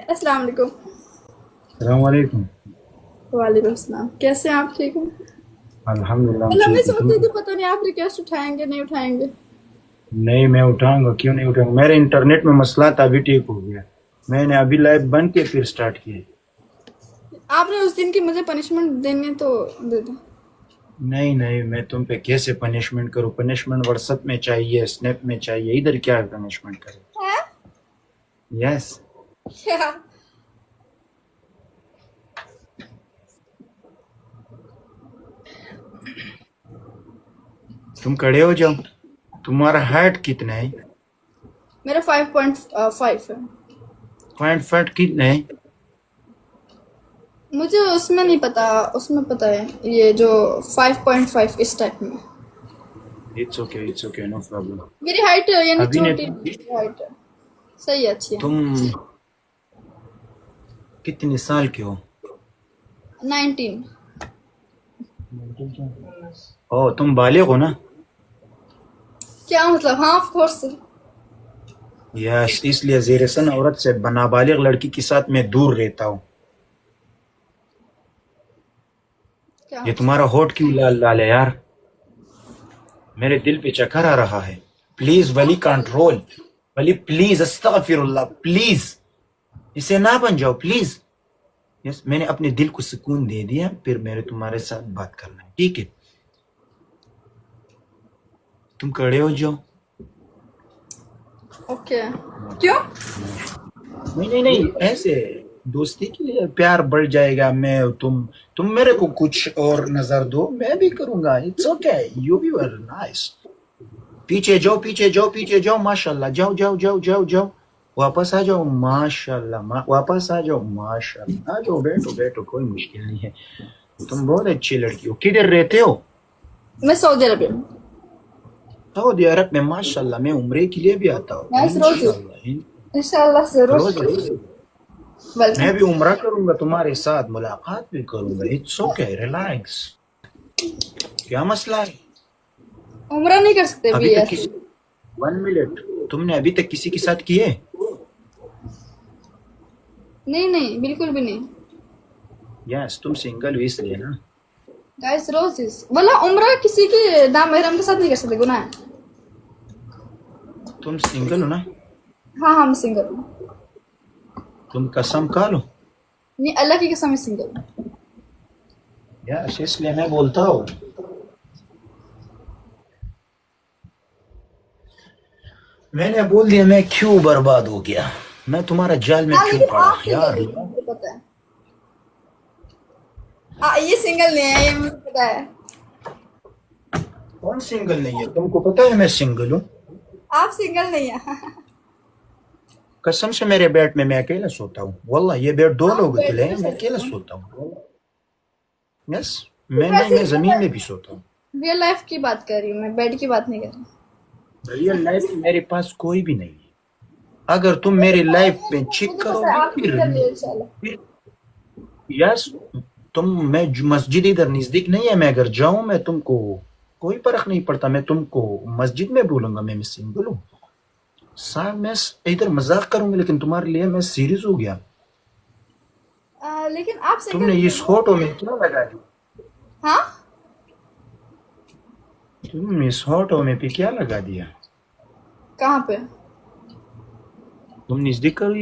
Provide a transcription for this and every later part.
अस्सलाम वालेकुम। अस्सलाम वालेकुम। वालेकुम सलाम। कैसे हैं आप? ठीक हैं? अल्हम्दुलिल्लाह हम कल हमें ठीक है। सोच तुम? रही थी, पता नहीं आप रिक्वेस्ट उठाएंगे नहीं उठाएंगे। नहीं, मैं उठाऊंगा, क्यों नहीं उठाऊंगा। मेरे इंटरनेट में मसला था, अभी ठीक हो गया। मैंने अभी लाइव बंद किया फिर स्टार्ट किया। आपने उस दिन की मुझे पनिशमेंट देनी तो दे दो। नहीं नहीं, मैं तुम पे कैसे पनिशमेंट करूँ? पनिशमेंट व्हाट्सएप में चाहिए, स्नैप में चाहिए, इधर क्या पनिशमेंट करूँ? है यस। क्या? तुम खड़े हो जाओ। तुम्हारा हाइट कितना है? मेरा 5.5 है। पॉइंट फट कितना है? मुझे उसमें नहीं पता। उसमें पता है ये जो 5.5 इस टाइप में। It's okay, no problem. मेरी हाइट यानी अभी ने छोटी हाइट है। सही है, अच्छी है। तुम कितने साल के हो? 19। ओ, तुम बालिग हो ना? क्या मतलब? हाँ, ऑफ कोर्स। यस, इसलिए जेरसन औरत से नाबालिग लड़की के साथ मैं दूर रहता हूँ। क्या ये हो तुम्हारा होठ क्यों लाल लाल है यार? मेरे दिल पे चक्कर आ रहा है। Please Wali, control. Wali please, अस्तगफिरुल्लाह, प्लीज। इसे ना बन जाओ प्लीज। यस, मैंने अपने दिल को सुकून दे दिया, फिर मेरे तुम्हारे साथ बात करना है, ठीक है? तुम खड़े हो जाओ। ओके। क्यों? नहीं नहीं नहीं, ऐसे दोस्ती के लिए प्यार बढ़ जाएगा। मैं तुम मेरे को कुछ और नजर दो, मैं भी करूंगा। इट्स ओके, यू भी वर नाइस। पीछे जाओ, पीछे जाओ, पीछे जाओ, माशाल्लाह, जाओ जाओ जाओ जाओ जाओ। वापस आ जाओ, माशाल्लाह, वापस आ जाओ, माशाल्लाह, आ जाओ, बैठो बैठो, कोई मुश्किल नहीं है। तुम बहुत अच्छी लड़की हो। किधर रहते हो? मैं सऊदी अरब में। सऊदी अरब में? माशाल्लाह, मैं उम्रे के लिए भी आता हूँ, नाइस रोजी। इंशाल्लाह। इंशाल्लाह जरूर। रोज वेलकम। मैं भी उम्रा करूंगा, तुम्हारे साथ मुलाकात भी करूंगा। It's okay, relax. क्या मसला है? उम्र नहीं कर सकते अभी भी तक ऐसे? किसी 1 मिनट, तुमने अभी तक किसी के साथ किए? नहीं नहीं, बिल्कुल भी नहीं। यस, तुम सिंगल हो इसलिए ना। गाइस रोजिस वाला उम्र किसी के नाम महरम के साथ नहीं कर सकते, गुनाह है। तुम सिंगल हो ना? हाँ हाँ, मैं सिंगल हूँ। तुम कसम खा लो। नहीं, अल्लाह की कसम, मैं सिंगल हूँ। यस, इसलिए मैं बोलता हूँ। मैंने बोल दिया, मैं क्यों बर्बाद हो गया? मैं तुम्हारा जाल में हाँ, क्यों लेकिन पड़ा आप सिंगल यार? नहीं हैं, मुझे पता है। हाँ, ये सिंगल नहीं है, ये मुझे पता है। कौन सिंगल नहीं है? तुमको पता है मैं सिंगल हूँ। आप सिंगल नहीं है। कसम से, मेरे बेड में मैं अकेला सोता हूँ। वल्लाह, ये बेड दो आप लोगों के बेड लिए पे है, मैं सोते अकेला हो? सोता हूँ। यस। तो मैं जमीन में भी सोता हूँ। रियल लाइफ की बात कर रही हूँ, मैं बेड की बात नहीं कर रही। रियल लाइफ में मेरे पास कोई भी नहीं है। अगर तुम मेरी लाइफ में चेक मुझे पता है करोगे आप सिंगल नहीं है इंशाल्लाह। फिर यस, मैं मस्जिद इधर नजदीक नहीं है, मैं अगर जाऊं, मैं तुमको कोई फर्क नहीं पड़ता। मैं तुमको मस्जिद में बोलूंगा मैं सिंगल हूँ। साहब, मैं इधर मजाक करूंगा, लेकिन तुम्हारे लिए मैं सीरियस हो गया। लेकिन आप सिंगल तुमने नहीं इस हो। फोटो में क्या लगा दी? हाँ। तुम इस फोटो में पे क्या लगा दिया? कहाँ पे? तुम नजदीक करो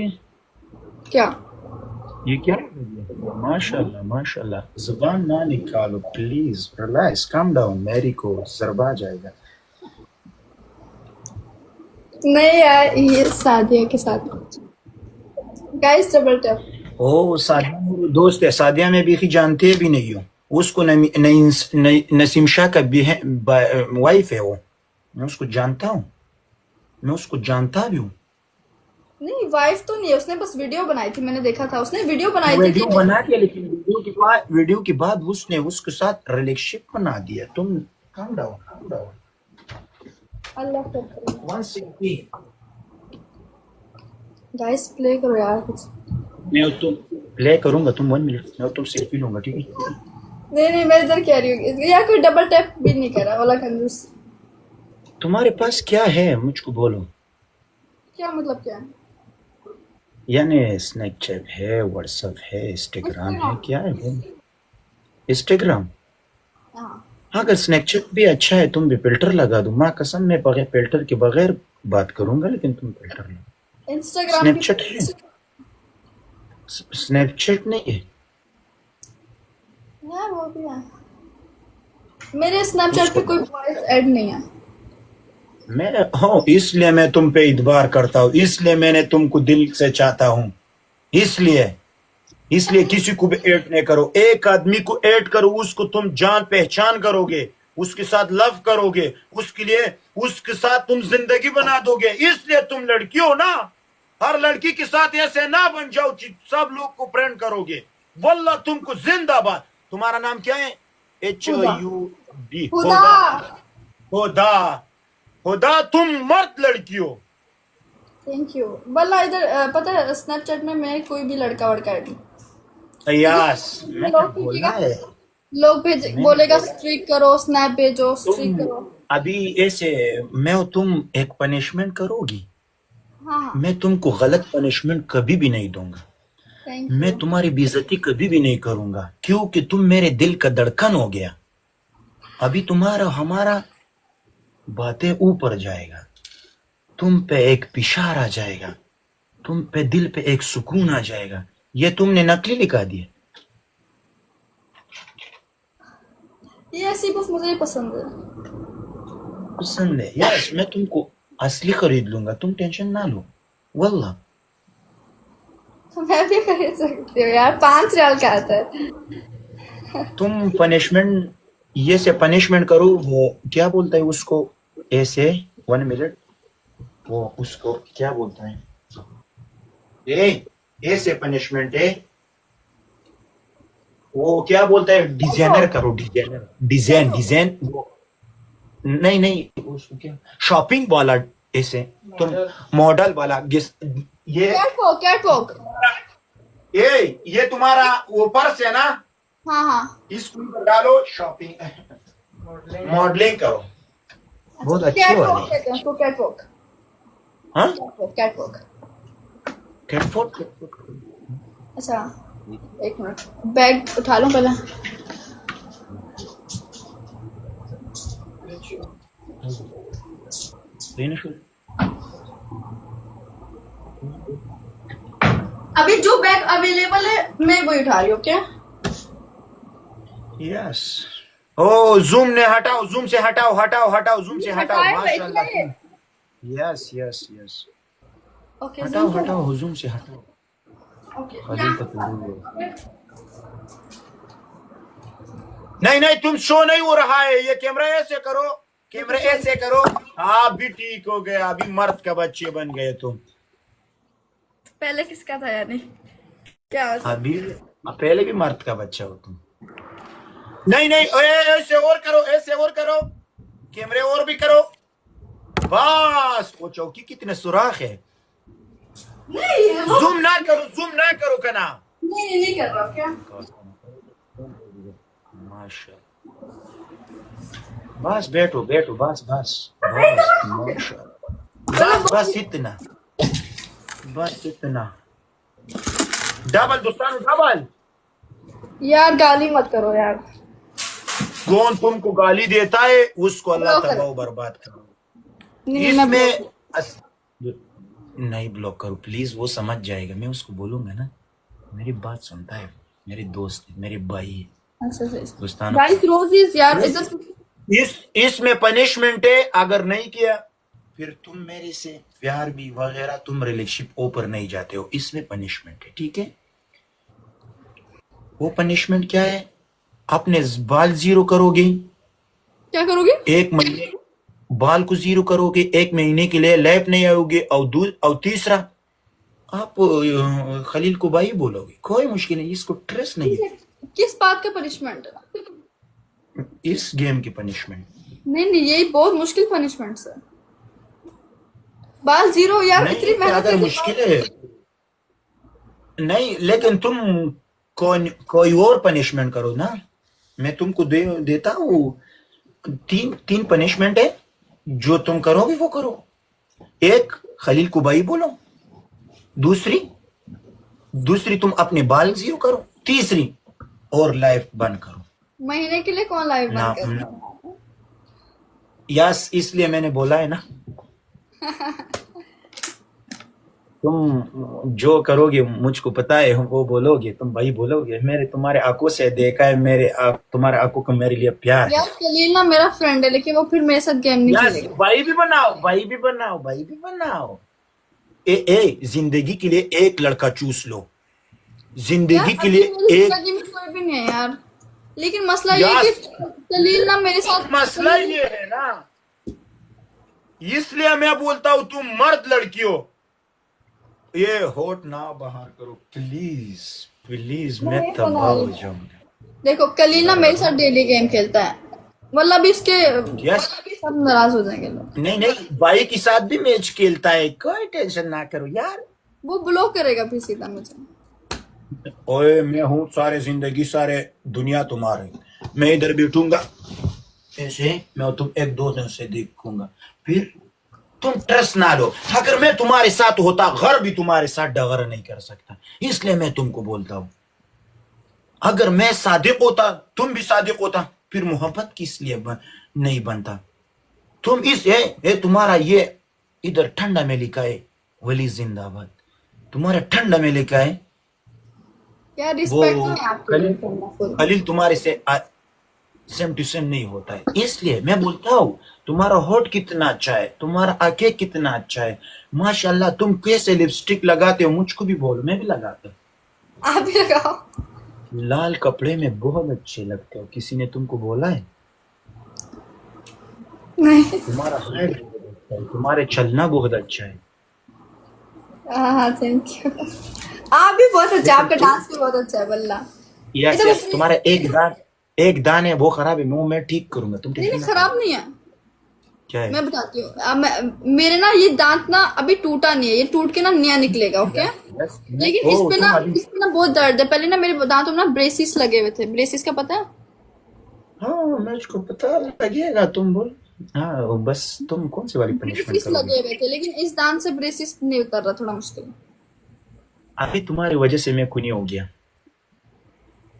क्या? ये क्या लगा दिया? माशाल्लाह माशाल्लाह, जुबान ना निकालो प्लीज, रिलैक्स, काम डाउन, मेरी को जरबा आ जाएगा। नहीं यार, ये सादिया के साथ। Guys double tap. ओ, सादिया मेरी दोस्त है। सादिया में भी जानते भी नहीं हो उसको। नसीम शाह का भी है, वाइफ है वो। मैं उसको जानता हूँ, मैं उसको जानता भी हूँ। नहीं, वाइफ तो नहीं है, उसने बस वीडियो बनाई थी, मैंने देखा था उसने वीडियो बनाई थी कि। वीडियो बना के, लेकिन वीडियो के बाद उसने उसके साथ रिलेशनशिप बना दिया। तुम काम डाउन, काम डाउन। अल्लाह कर। One second. गाइस प्ले करो यार कुछ। मैं तुम प्ले करूंगा, तुम 1 मिनट, मैं तुम सेल्फी लूंगा, ठीक है? नहीं नहीं, मैं इधर कह रही हूँ यार, कोई डबल टैप भी नहीं करा वाला कंजूस। तुम्हारे पास क्या है मुझको बोलो। क्या मतलब क्या है? यानी स्नैपचैट है, व्हाट्सएप है, इंस्टाग्राम है, क्या है वो? इंस्टाग्राम। हाँ अगर स्नैपचैट भी अच्छा है, तुम भी फिल्टर लगा दो। माँ कसम, मैं बगैर फिल्टर के बगैर बात करूंगा, लेकिन तुम फिल्टर लगा। इंस्टाग्राम भी। स्नैपचैट है, स्नैपचैट नहीं है। यार वो भी है। मेरे स्नैपचैट पे उसको कोई वॉइस ऐड नहीं है। मैं हाँ, इसलिए मैं तुम पे इतबार करता हूँ, इसलिए मैंने तुमको दिल से चाहता हूँ, इसलिए इसलिए किसी को भी ऐड नहीं करो। एक आदमी को ऐड करो, उसको तुम जान पहचान करोगे, उसके साथ लव करोगे, उसके लिए उसके साथ तुम जिंदगी बना दोगे। इसलिए तुम लड़की हो ना, हर लड़की के साथ ऐसे ना बन जाओ कि सब लोग को फ्रेंड करोगे। वल्लाह तुमको जिंदाबाद। तुम्हारा नाम क्या है? खुदा। HUD। खुदा। होदा। होदा। होदा, तुम मर्द लड़की हो। Thank you. वल्ला इधर पता है स्नैपचैट में मैं कोई भी लड़का वड़का ऐड नहीं, क्योंकि यस, मैंने लोग बोला भेजेगा, है, लोग भेज मैंने बोलेगा बोला स्ट्रीक करो, स्नैप भेजो, स्ट्रीक तुम करो। अभी ऐसे मैं तुम एक पनिशमेंट करोगी। हाँ हाँ। मैं तुमको गलत पनिशमेंट कभी भी नहीं दूंगा। थैंक मैं यू। तुम्हारी बेइज्जती कभी भी नहीं करूंगा, क्योंकि तुम मेरे दिल का धड़कन हो गया। अभी तुम्हारा हमारा बातें ऊपर जाएगा, तुम पे एक पिशार आ जाएगा, तुम पे दिल पे एक सुकून आ जाएगा। ये तुमने नकली लिखा दिया। ये ऐसी बस मुझे ही पसंद है। पसंद है? यस, मैं तुमको असली खरीद लूंगा, तुम टेंशन ना लो। वल्लाह। मैं भी खरीद सकती हूँ यार, 5 रियाल का आता है। तुम पनिशमेंट ये से पनिशमेंट करो, वो क्या बोलता है उसको, ऐसे 1 मिनट, वो उसको क्या बोलता है, ए ऐसे पनिशमेंट है, वो क्या बोलता है, डिजाइनर करो, डिजाइनर, डिजाइन डिजाइन वो, नहीं नहीं उसको क्या, शॉपिंग वाला, ऐसे तुम मॉडल वाला ये कैटवॉक, कैटवॉक। ये तुम्हारा वो पर्स है ना, हाँ हाँ। इसको ऊपर डालो, शॉपिंग मॉडलिंग करो, बहुत अच्छी वाली। कैटवॉक कहते हैं उसको, कैटवॉक। हाँ, कैटवॉक, कैटवॉक। कैटफोट। अच्छा, एक मिनट, बैग उठा लूं पहले। अभी जो बैग अवेलेबल है मैं वही उठा रही हूँ, क्या? यस। ओ जूम ने हटाओ, जूम से हटाओ, हटाओ हटाओ, जूम से हटाओ, हटाए हुए माशाल्लाह इतने। तुम। यस यस यस, ओके, हटाओ जूम करो। हटाओ, जूम से हटाओ। ओके, खलील का तूरू है। नहीं नहीं, तुम शो नहीं हो रहा है, ये कैमरा ऐसे करो, कैमरा ऐसे करो। आप भी ठीक हो गए, अभी मर्द का बच्चे बन गए तुम। पहले किसका था यानी, क्या मतलब? अभी पहले भी मर्द का बच्चा हो तुम। नहीं नहीं, ऐसे और करो, ऐसे और करो, कैमरे और भी करो, बस। वो चौकी कितने सुराख है। नहीं जूम ना करो, जूम ना करो कना। नहीं कर रहा क्या? माशा, बस बैठो बैठो, बस बस बस, माशा, बस बस इतना, बस इतना। डबल दोस्तान, डबल। यार गाली मत करो यार। कौन तुमको गाली देता है, उसको अल्लाह ब्लॉक तबाह करो। बर्बाद करो। नहीं मैं इसमें ब्लॉक। नहीं ब्लॉक करो प्लीज, वो समझ जाएगा, मैं उसको बोलूंगा ना, मेरी बात सुनता है, मेरे दोस्त है, मेरे भाई है। अच्छा दोस्तान, गाइस, रोजीज यार इधर। इसमें पनिशमेंट है, अगर नहीं किया फिर तुम मेरे से प्यार भी वगैरह, तुम रिलेशनशिप ऊपर नहीं जाते हो, इसमें पनिशमेंट है, ठीक है? वो पनिशमेंट क्या है, अपने बाल जीरो करोगे, क्या करोगे? 1 महीने बाल को जीरो करोगे, 1 महीने के लिए लैब नहीं आओगे, और तीसरा आप खलील को भाई बोलोगे, कोई मुश्किल नहीं, इसको ट्रेस नहीं है। किस बात का पनिशमेंट? इस गेम की पनिशमेंट। नहीं यही बहुत मुश्किल पनिशमेंट है। बाल जीरो यार, इतनी नहीं मेहनत अगर करके मुश्किल है, नहीं लेकिन तुम कोई और पनिशमेंट करो ना, मैं तुमको देता हूँ। तीन तीन पनिशमेंट है, जो तुम करोगे वो करो। एक, खलील को भाई बोलो। दूसरी, दूसरी तुम अपने बाल जीरो करो, तीसरी और लाइफ बंद करो महीने के लिए कौन लाइव ना, बंद करता है? यस, इसलिए मैंने बोला है ना, तुम जो करोगे मुझको पता है, वो बोलोगे, तुम भाई बोलोगे, मेरे तुम्हारे आंखों से देखा है, तुम्हारे आंखों का मेरे लिए प्यार है। यार कलील ना मेरा फ्रेंड है, लेकिन वो फिर मेरे साथ गेम नहीं यस, खेलेगा। भाई भी बनाओ, भाई भी बनाओ, भाई भी बनाओ। जिंदगी के लिए एक लड़का चूस लो, यार जिंदगी के अभी लिए मेरी एक। जिंदगी में कोई भी नहीं है यार, लेकिन मसला ये है यस, कि कलील ना मेरे साथ मसला ये है ना, इसलिए मैं बोलता हूं तुम मर्द लड़की हो। ये होठ ना बाहर करो प्लीज, प्लीज, मैं नहीं बना तबाह हो रही। जाऊंगा। देखो कलील ना मेरे साथ डेली गेम खेलता है, वल्ला भी उसके यस, सब नाराज हो जाएंगे लोग। नहीं नहीं, भाई के साथ भी मैच खेलता है, कोई टेंशन ना करो यार। वो ब्लॉक करेगा फिर सीधा मुझे। ओए मैं हूँ सारे जिंदगी सारे दुनिया तुम्हारे, मैं इधर बैठूंगा ऐसे, मैं तुम एक दो दिन से देखूंगा, फिर तुम ट्रस्ट ना लो। अगर मैं तुम्हारे साथ होता, घर भी तुम्हारे साथ डगर नहीं कर सकता, इसलिए मैं तुमको बोलता हूँ, अगर मैं सादिक होता, तुम भी सादिक होता, फिर मोहब्बत किस लिए नहीं बनता। तुम तुम्हारा ये इधर ठंडा में लिखा है वली जिंदाबाद, तुम्हारे ठंडा में लिखा है यार वो रिस्पेक्ट नहीं है आपके लिए खलील, करना फुल। खलील तुम्हारे से सेम टू सेम नहीं होता है, इसलिए मैं बोलता हूँ तुम्हारा होठ कितना अच्छा है, तुम्हारा आंखें कितना अच्छा है, माशाल्लाह, तुम कैसे लिपस्टिक लगाते हो, मुझको भी बोलो, मैं भी लगाता हूँ। आप भी लगाओ। लाल कपड़े में बहुत अच्छे लगते हो, किसी ने तुमको बोला है? नहीं। तुम्हारा हाइट बहुत अच्छा है, तुम्हारे चलना बहुत अच्छा है। हाँ थैंक यू। आप भी बहुत अच्छा, आपका डांस भी बहुत अच्छा है वल्ला। यस इधर यस, तुम्हारा एक दान है, वो खराब है, वो मैं ठीक करूंगा, तुम नहीं टेंशन नहीं ना खराब करो। नहीं है, क्या है? मैं बताती हूँ। मेरे ना ये दांत ना अभी टूटा नहीं है, ये टूट के ना नया निकलेगा, ओके। यस, लेकिन ओ तुम अभी, इस पे ना बहुत दर्द है। पहले ना मेरे दांतों में ना ब्रेसिस लगे हुए थे, ब्रेसिस का पता है? हाँ मुझको पता लगेगा, तुम बोल। हाँ वो बस, तुम कौन सी वाली पनिशमेंट ब्रेसिस करोगे? लगे हुए थे, लेकिन इस दांत से ब्रेसिस नहीं उतर रहा, थोड़ा मुश्किल है। अभी तुम्हारी वजह से मैं खूनी हो गया,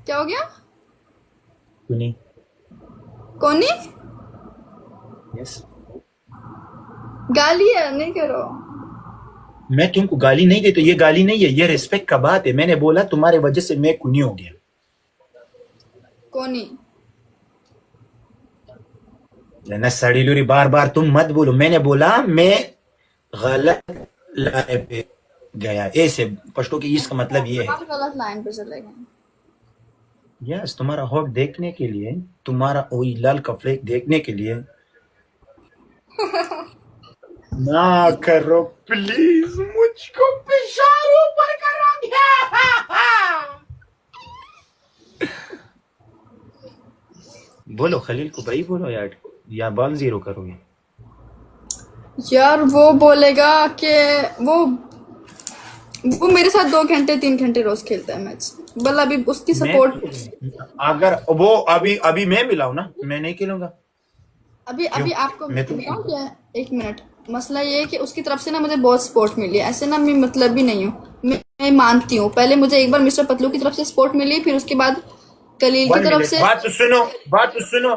क्या हो गया? खूनी। कौनी? यस, गाली है, नहीं करो। मैं तुमको गाली नहीं देता, ये गाली नहीं है, ये रिस्पेक्ट का बात है, मैंने बोला तुम्हारे वजह से मैं खूनी हो गया। कौनी? लेना सड़ी लूरी, बार बार तुम मत बोलो, मैंने बोला मैं गलत लाइन पे गया, ऐसे पश्तो की इसका मतलब ये है। आप गलत लाइन पे चले गए। यस, तुम्हारा होठ देखने के लिए, तुम्हारा वही लाल कपड़े देखने के लिए, ना करो प्लीज, मुझको पेशाब ऊपर करोगे। बोलो खलील को भाई बोलो यार, या बाल जीरो करोगे? यार वो बोलेगा कि वो मेरे साथ 2 घंटे 3 घंटे रोज खेलता है मैच, भला अभी उसकी मैं सपोर्ट। अगर वो अभी मैं मिलाऊं ना, मैं नहीं खेलूंगा। अभी क्यों? अभी आपको मैं तो बताऊं क्या है? 1 मिनट। मसला ये है कि उसकी तरफ से ना मुझे बहुत सपोर्ट मिली है, ऐसे ना मैं मतलब भी नहीं हूँ, मैं मानती हूँ। पहले मुझे एक बार मिस्टर पतलू की तरफ से सपोर्ट मिली, फिर उसके बाद कलील की 1 तरफ मिनट, से। बात तो सुनो,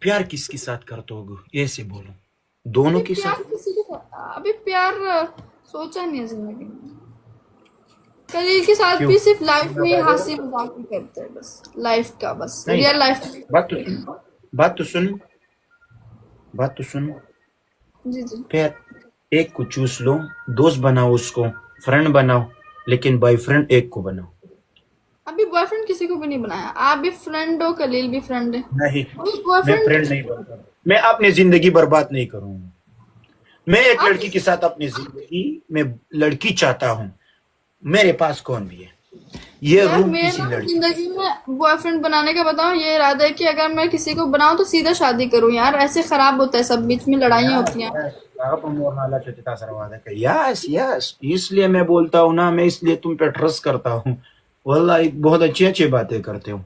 प्यार किसके साथ करते हो, ऐसे बोलो, दोनों अभी के प्यार साथ। किसी के साथ, अभी प्यार सोचा नहीं है जिंदगी में। कलील के साथ क्यों? भी सिर्फ लाइफ में हंसी मजाक ही करते हैं, बस लाइफ का, बस नहीं, रियल लाइफ। बात तो सुनो, बात तो सुनो, बात तो सुनो, जी जी। फिर एक को चूस लो, दोस्त बनाओ उसको, फ्रेंड बनाओ, लेकिन बॉयफ्रेंड एक को बनाओ। अभी बॉयफ्रेंड किसी को भी नहीं बनाया, आप भी फ्रेंड हो, कलील भी फ्रेंड है। नहीं, अभी मैं बॉयफ्रेंड फ्रेंड नहीं बनता, मैं अपनी जिंदगी बर्बाद नहीं करूंगा। मैं एक आप। लड़की के साथ अपनी जिंदगी में लड़की चाहता हूँ, मेरे पास कौन भी है, ये यार रूम मेरे किसी ना लड़की। जिंदगी में बॉयफ्रेंड बनाने का बताऊं ये इरादा है कि अगर मैं किसी को बनाऊं तो सीधा शादी करूं। यार ऐसे खराब होता है सब, बीच में लड़ाइयां होती हैं। यस यस, इसलिए मैं बोलता हूँ ना, मैं इसलिए तुम पे ट्रस्ट करता हूँ, वल्लाह बहुत अच्छी अच्छी बातें करते हो।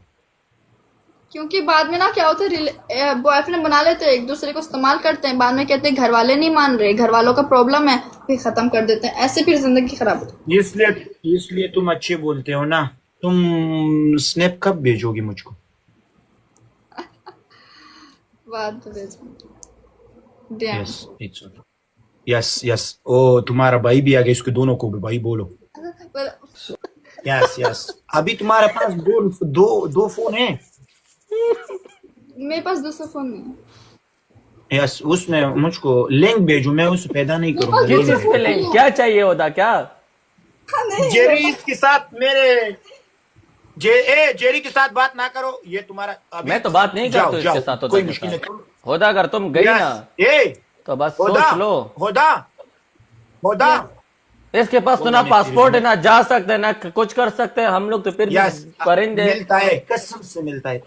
क्योंकि बाद में ना क्या होता है, बॉयफ्रेंड बना लेते हैं, एक दूसरे को इस्तेमाल करते हैं, बाद में कहते हैं घर वाले नहीं मान रहे, घर वालों का प्रॉब्लम है, ही खत्म कर देते हैं, ऐसे फिर जिंदगी खराब होती इसलिए इसलिए तुम अच्छे बोलते हो ना। तुम स्नैप कब भेजोगी मुझको? है। बाद में भेजो DM। Yes it's yes yes. ओ तुम्हारा भाई भी आ गया, इसको दोनों को भी भाई बोलो। पर यस यस। अभी तुम्हारे पास दो दो दो फोन है? मेरे पास दूसरा फोन नहीं है। यस, उसमें मुझको लिंक भेजो, मैं उसे पैदा नहीं मेरे करूंगा। पास किस दूसरा चीज पे लिंक क्या चाहिए होता क्या? नहीं, जेरी के साथ मेरे जेरी के साथ बात ना करो, ये तुम्हारा अभी मैं तो बात नहीं जाओ, करता जाओ, इसके साथ। कोई होदा के मुश्किल साथ नहीं। होदा, अगर तुम गई ना तो बस होदा सोच लो, होदा होदा। इसके पास तो ना पासपोर्ट है, ना जा सकते हैं, ना कुछ कर सकते हैं। हम लोग तो फिर भी यस परिंदे। मिलता है, कसम से मिलता है।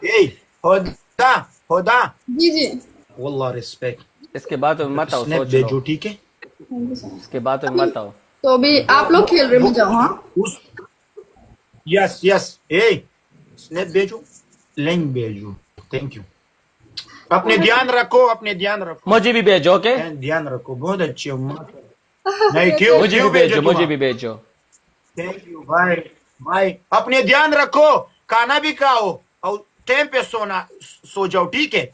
होदा होदा। जी जी। वल्लाह रिस्पेक्ट। इसके बाद तो मत आओ, स्नैप सोच भेजो, लो। ठीक है? इसके बाद तो मत आओ। तो अभी आप लोग खेल रहे हो, जाओ। हाँ उस यस यस। स्नैप भेजो, लिंक भेजो। Thank you. अपने ध्यान रखो, अपने ध्यान रखो, मुझे भी भेजो, ओके? ध्यान रखो। बहुत अच्छे हो। नहीं क्यों मुझे भी क्यों भेजो, तुम? मुझे भी भेजो। थैंक यू भाई। भाई अपने ध्यान रखो, खाना भी खाओ और टाइम पे सो जाओ, ठीक है?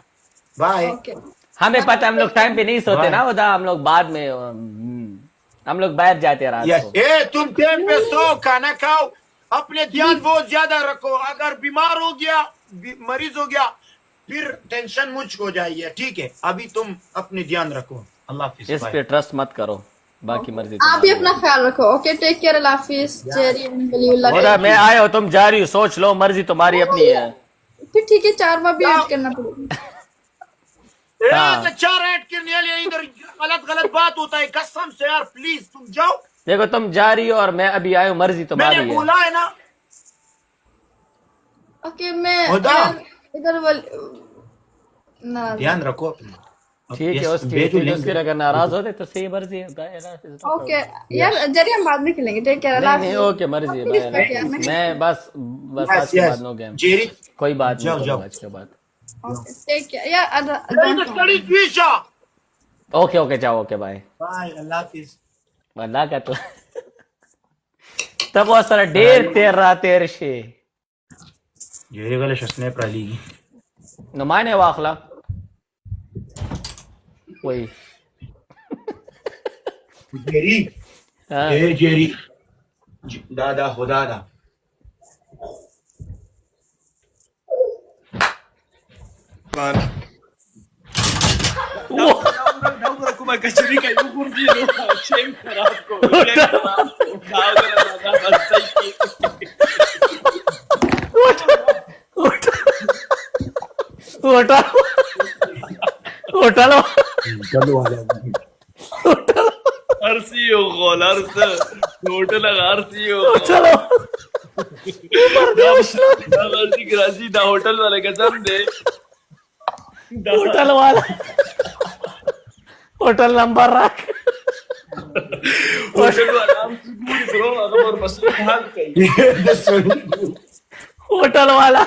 बाय। ओके। हमें पता, हम लोग टाइम पे नहीं सोते बाय। ना होता, हम लोग बाद में हम लोग बैठ जाते हैं रात यस को। तुम टाइम पे सो, खाना खाओ, अपने ध्यान बहुत ज्यादा रखो। अगर बीमार हो गया, मरीज हो गया, फिर टेंशन मुझको हो जाएगी, ठीक है? अभी तुम अपने ध्यान रखो। अल्लाह हाफिज। इस बाय। पे ट्रस्ट मत करो, बाकी मर्जी आप भी तुम्हारी अपना है। ख्याल रखो। Okay, take care. अल्लाह हाफिज। जेरी वलीउल्लाह। होदा मैं आया हो, तुम जा रही हो, सोच लो, मर्जी तुम्हारी अपनी है। फिर ठीक है, 4 बार भी ऐड करना पड़ेगा। हाँ। चार ऐड करने लिए इधर गलत गलत बात होता है, कसम से यार। प्लीज तुम जाओ। देखो तुम जा रही हो और मैं अभी आया हूँ, मर्जी मैंने तुम्हारी है। बोला है ना। ओके, मैं होदा। यार इधर ना। ध्यान रखो अपना। ठीक है, यस, उसकी भेजो फिर लिंक। उसके अगर नाराज होते तो सही, मर्जी है। ओके यार, जरिए हम बाद में खेलेंगे। Take care. अल्लाह नहीं नहीं, हाफिज। ओके, मर्जी है, आपकी रिस्पेक्ट यार। बाय। मैं बस यस आज के यस बाद नो गेम, जेरी। कोई बात नहीं जाओ, करूंगा जाओ। आज के बाद। ओके, टेक केयर यार। स्टडी स्पीचा। ओके ओके, जाओ, ओके, बाय। बाय, अल्लाह हाफिज। अल्लाह का तो तब बहुत सारा डेर तेर शे जेरी वाले स्नैप रही। नुमाने वाखला कोई। जेरी हाँ। जेरी दादा हो दादा। होटल होटल चलो आ जाओ। Arsiyo gol arsı. Hotel arsiyo. चलो Da verdi grazi da hotel वाले कसम दे. होटल वाला होटल नंबर रख। Hotel वाला आराम से पूरी करो अगर और मसले हाल कहीं. होटल वाला